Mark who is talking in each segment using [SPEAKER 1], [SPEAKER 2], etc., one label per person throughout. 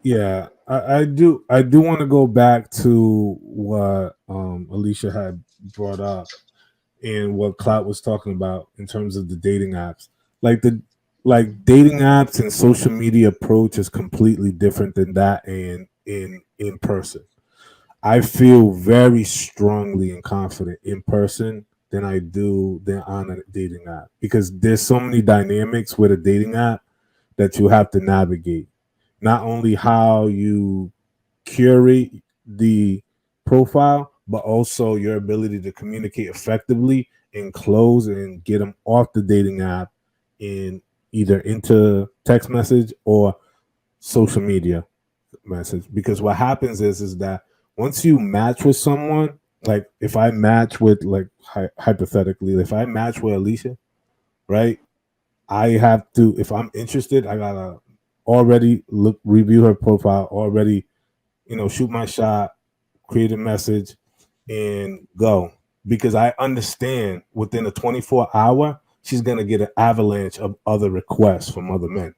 [SPEAKER 1] Yeah, I do want to go back to what Alicia had brought up and what Clout was talking about in terms of the dating apps. Like the like dating apps and social media approach is completely different than that in person. I feel very strongly and confident in person than I do than on a dating app because there's so many dynamics with a dating app that you have to navigate. Not only how you curate the profile, but also your ability to communicate effectively and close and get them off the dating app in either into text message or social media message. Because what happens is that once you match with someone, like if I match with like hypothetically, if I match with Alicia, right? I have to if I'm interested, I gotta already look review her profile, already shoot my shot, create a message, and go. Because I understand within a 24-hour, she's gonna get an avalanche of other requests from other men,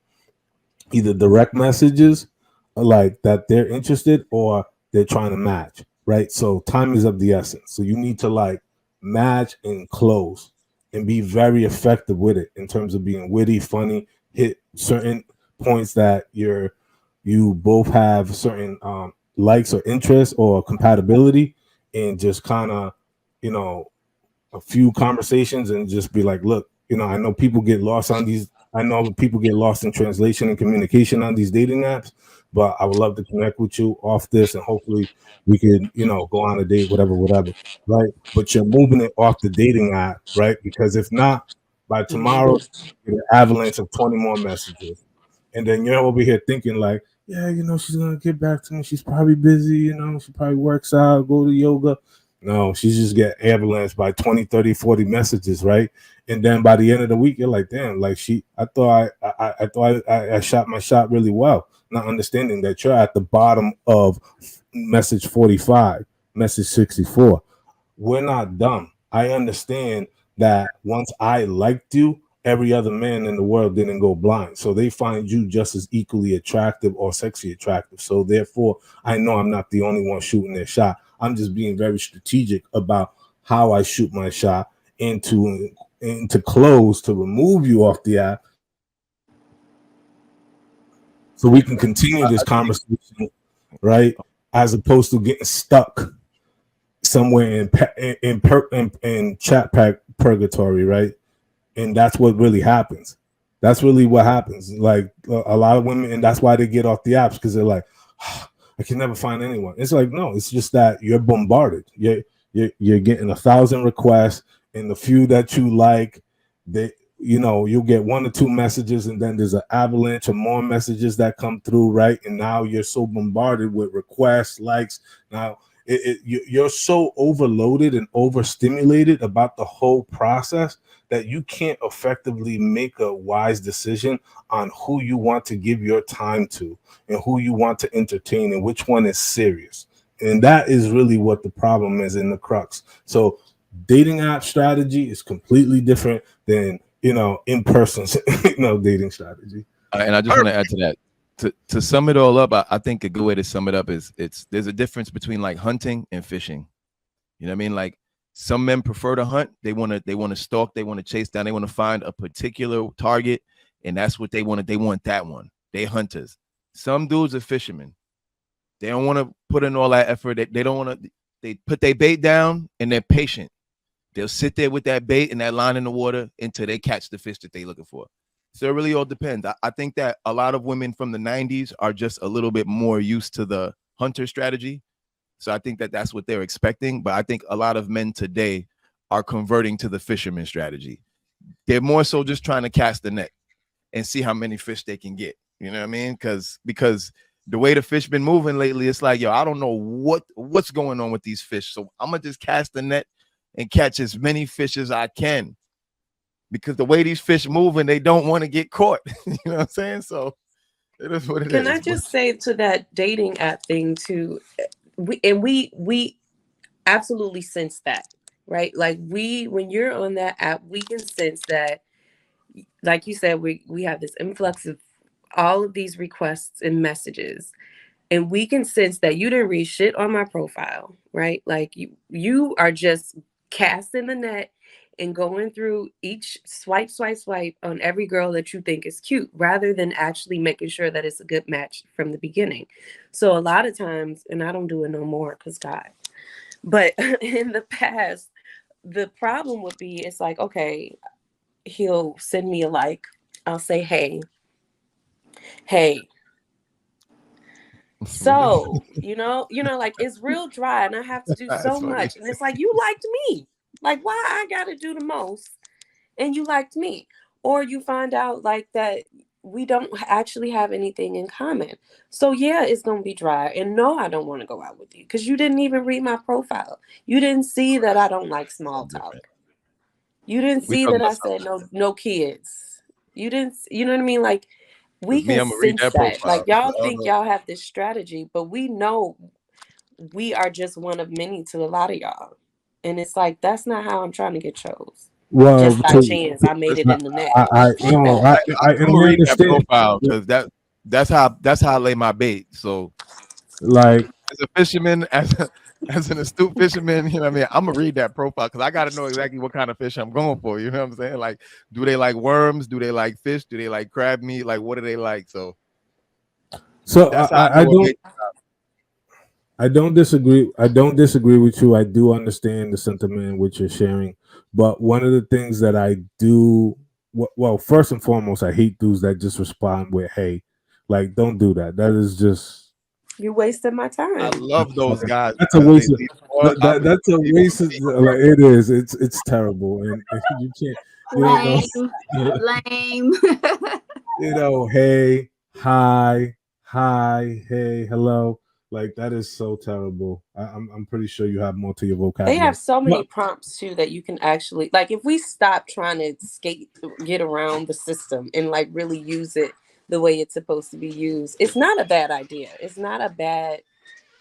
[SPEAKER 1] either direct messages like that they're interested or they're trying to match. Right. So time is of the essence. So you need to like match and close and be very effective with it in terms of being witty, funny, hit certain points that you both have certain likes or interests or compatibility, and just kind of you know a few conversations and just be like, look, I know people get lost on these. I know people get lost in translation and communication on these dating apps, but I would love to connect with you off this, and hopefully we could, go on a date, whatever, whatever, right? But you're moving it off the dating app, right? Because if not, by tomorrow, you get an avalanche of 20 more messages, and then you're over here thinking like, yeah, she's gonna get back to me. She's probably busy. She probably works out, go to yoga. No, she's just get ambulanced by 20, 30, 40 messages, right? And then by the end of the week, you're like, damn, like I thought I thought I shot my shot really well, not understanding that you're at the bottom of message 45, message 64. We're not dumb. I understand that once I liked you, every other man in the world didn't go blind. So they find you just as equally attractive or sexy attractive. So therefore, I know I'm not the only one shooting their shot. I'm just being very strategic about how I shoot my shot and to close to remove you off the app so we can continue this
[SPEAKER 2] I think
[SPEAKER 1] conversation, right? As opposed to getting stuck somewhere in chat pack purgatory, right? And that's what really happens. That's really what happens. Like a lot of women, and that's why they get off the apps because they're like, I can never find anyone. It's like no, it's just that you're bombarded. You're getting 1,000 requests, and the few that you like, they you'll get one or two messages, and then there's an avalanche of more messages that come through, right? And now you're so bombarded with requests, likes. Now you're so overloaded and overstimulated about the whole process that you can't effectively make a wise decision on who you want to give your time to and who you want to entertain and which one is serious. And that is really what the problem is in the crux. So dating app strategy is completely different than in person dating strategy.
[SPEAKER 2] and I just want to add to that. To sum it all up, I think a good way to sum it up is there's a difference between like hunting and fishing. You know what I mean? Like some men prefer to hunt. They want to stalk. They want to chase down. They want to find a particular target, and that's what they want. They want that one. They hunters. Some dudes are fishermen. They don't want to put in all that effort. They don't want to. They put their bait down and they're patient. They'll sit there with that bait and that line in the water until they catch the fish that they're looking for. So it really all depends. I think that a lot of women from the 90s are just a little bit more used to the hunter strategy. So I think that that's what they're expecting. But I think a lot of men today are converting to the fisherman strategy. They're more so just trying to cast the net and see how many fish they can get. You know what I mean? Because the way the fish been moving lately, it's like, yo, I don't know what's going on with these fish. So I'm gonna just cast the net and catch as many fish as I can. Because the way these fish moving, they don't want to get caught. You know what I'm saying? So it is what it
[SPEAKER 3] Can I
[SPEAKER 2] is. But
[SPEAKER 3] just say to that dating app thing too? We absolutely sense that, right? Like when you're on that app, we can sense that, like you said, we have this influx of all of these requests and messages, and we can sense that you didn't read shit on my profile, right? Like you are just casting the net and going through each swipe on every girl that you think is cute, rather than actually making sure that it's a good match from the beginning. So a lot of times, and I don't do it no more because God, but in the past, the problem would be, it's like, okay, he'll send me a like. I'll say, hey. So, like it's real dry and I have to do
[SPEAKER 2] That's
[SPEAKER 3] so
[SPEAKER 2] funny.
[SPEAKER 3] much. And it's like, you liked me. Like, why I gotta do the most and you liked me? Or you find out like that we don't actually have anything in common. So yeah, it's gonna be dry. And no, I don't want to go out with you because you didn't even read my profile. You didn't see that I don't like small talk.
[SPEAKER 2] Different.
[SPEAKER 3] You didn't
[SPEAKER 2] We
[SPEAKER 3] see
[SPEAKER 2] talking
[SPEAKER 3] that
[SPEAKER 2] about
[SPEAKER 3] I said no kids. You didn't, you know what I mean? Like we
[SPEAKER 2] because me,
[SPEAKER 3] can
[SPEAKER 2] I'm gonna read
[SPEAKER 3] sense
[SPEAKER 2] that
[SPEAKER 3] that. Like
[SPEAKER 2] profile.
[SPEAKER 3] y'all
[SPEAKER 2] I don't
[SPEAKER 3] think
[SPEAKER 2] know.
[SPEAKER 3] y'all have this strategy, but we know we are just one of many to a lot of y'all. And it's like, that's not how I'm trying to get chose.
[SPEAKER 1] Well,
[SPEAKER 3] Just by chance, I made
[SPEAKER 2] That's
[SPEAKER 3] it
[SPEAKER 2] not.
[SPEAKER 3] in the net.
[SPEAKER 1] I
[SPEAKER 3] Fuck
[SPEAKER 1] no,
[SPEAKER 3] that.
[SPEAKER 1] and
[SPEAKER 2] I'm gonna
[SPEAKER 1] I
[SPEAKER 2] read that
[SPEAKER 1] understand.
[SPEAKER 2] profile because that's how I lay my bait. So
[SPEAKER 1] Like,
[SPEAKER 2] as a fisherman, as an astute fisherman, you know what I mean. I'm gonna read that profile because I got to know exactly what kind of fish I'm going for. You know what I'm saying? Like, do they like worms? Do they like fish? Do they like crab meat? Like, what do they like? So
[SPEAKER 1] so
[SPEAKER 2] that's how I
[SPEAKER 1] I
[SPEAKER 2] know what
[SPEAKER 1] don't
[SPEAKER 2] bait.
[SPEAKER 1] I don't disagree. I don't disagree with you. I do understand the sentiment which you're sharing, but one of the things that I do, well, first and foremost, I hate dudes that just respond with "Hey," like don't do that. That is just
[SPEAKER 3] You're wasting my
[SPEAKER 2] I
[SPEAKER 3] time.
[SPEAKER 2] love those guys
[SPEAKER 1] that's a
[SPEAKER 2] because they
[SPEAKER 1] waste of
[SPEAKER 2] leave. Boy, I be
[SPEAKER 1] that's a
[SPEAKER 2] leaving
[SPEAKER 1] waste
[SPEAKER 2] them
[SPEAKER 1] of,
[SPEAKER 2] deep.
[SPEAKER 1] like it is. It's terrible, and you can't, you don't know.
[SPEAKER 4] Lame, lame.
[SPEAKER 1] Hey, hi, hey, hello. Like that is so terrible. I'm pretty sure you have more to your
[SPEAKER 3] They have
[SPEAKER 1] vocabulary.
[SPEAKER 3] so
[SPEAKER 1] But
[SPEAKER 3] many prompts too that you can actually, like, if we stop trying to get around the system and like really use it the way it's supposed to be used, it's not a bad idea. It's not a bad,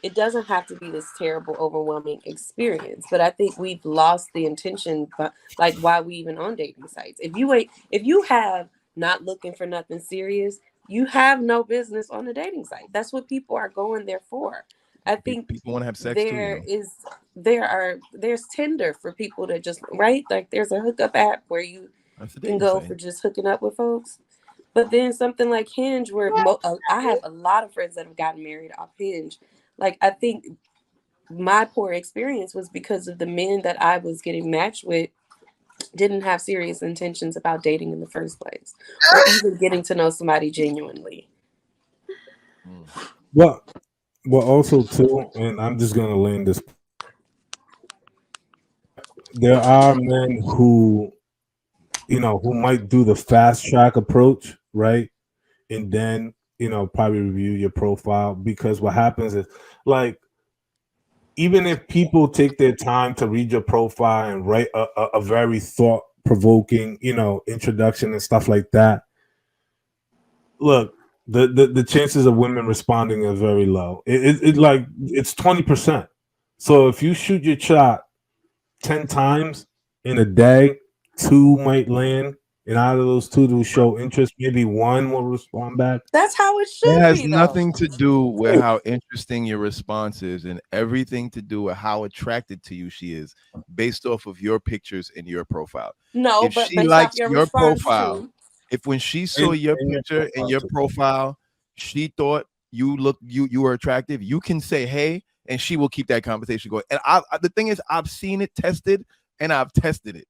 [SPEAKER 3] it doesn't have to be this terrible, overwhelming experience. But I think we've lost the intention, but like why we even on dating sites. If you have not looking for nothing serious, you have no business on the dating site. That's what people are going there for. I think
[SPEAKER 2] People want to have sex too, you
[SPEAKER 3] there
[SPEAKER 2] know.
[SPEAKER 3] is there's Tinder for people to just, right, like there's a hookup app where you
[SPEAKER 2] That's the
[SPEAKER 3] can
[SPEAKER 2] dating
[SPEAKER 3] go
[SPEAKER 2] site.
[SPEAKER 3] for just hooking up with folks. But then something like Hinge, where I have a lot of friends that have gotten married off Hinge. Like, I think my poor experience was because of the men that I was getting matched with didn't have serious intentions about dating in the first place, or even getting to know somebody genuinely.
[SPEAKER 2] Mm.
[SPEAKER 1] well, also too, and I'm just gonna land this. There are men who, who might do the fast track approach, right? And then, probably review your profile, because what happens is, like, even if people take their time to read your profile and write a very thought provoking, introduction and stuff like that, look, the chances of women responding is very low. Like it's 20%. So if you shoot your shot 10 times in a day, two might land, and out of those two will show interest, maybe one will respond back.
[SPEAKER 3] That's how it
[SPEAKER 2] It
[SPEAKER 3] should
[SPEAKER 2] has
[SPEAKER 3] be, though.
[SPEAKER 2] nothing to do with how interesting your response is and everything to do with how attracted to you she is based off of your pictures in your profile.
[SPEAKER 3] No,
[SPEAKER 2] If
[SPEAKER 3] but
[SPEAKER 2] she
[SPEAKER 3] based off
[SPEAKER 2] likes
[SPEAKER 3] your
[SPEAKER 2] your
[SPEAKER 3] response
[SPEAKER 2] profile,
[SPEAKER 3] too.
[SPEAKER 2] if when she
[SPEAKER 1] In,
[SPEAKER 2] saw your
[SPEAKER 1] in your
[SPEAKER 2] picture in
[SPEAKER 1] profile
[SPEAKER 2] your
[SPEAKER 1] too.
[SPEAKER 2] profile, she thought you were attractive, you can say hey and she will keep that conversation going. And the thing is, I've seen it tested and I've tested it.